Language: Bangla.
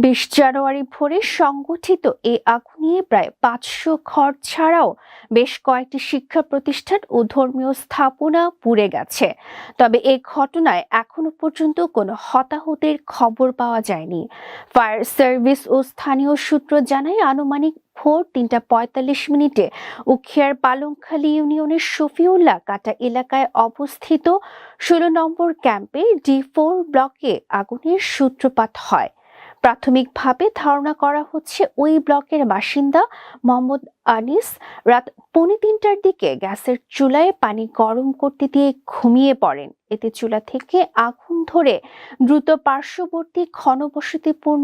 ২০ জানুয়ারি ভোরে সংগঠিত এ আগুনে প্রায় ৫০০ ঘর ছাড়াও বেশ কয়েকটি শিক্ষা প্রতিষ্ঠান ও ধর্মীয় স্থাপনা পুড়ে গেছে। তবে এ ঘটনায় এখনো পর্যন্ত কোনো হতাহতের খবর পাওয়া যায়নি। ফায়ার সার্ভিস ও স্থানীয় সূত্র জানায়, আনুমানিক ভোর ৩টা ৪৫ মিনিটে উখিয়ার পালংখালী ইউনিয়নের শফিউল্লাহ কাটা এলাকায় অবস্থিত ১৬ নম্বর ক্যাম্পে D4 ব্লকে আগুনের সূত্রপাত হয়। প্রাথমিকভাবে ধারণা করা হচ্ছে, ওই ব্লকের বাসিন্দা মোহাম্মদ আনিস রাত ৩:৩০টার দিকে গ্যাসের চুলায় পানি গরম করতে দিয়ে ঘুমিয়ে পড়েন। এতে চুলা থেকে আগুন ধরে দ্রুত পার্শ্ববর্তী ঘনবসতিপূর্ণ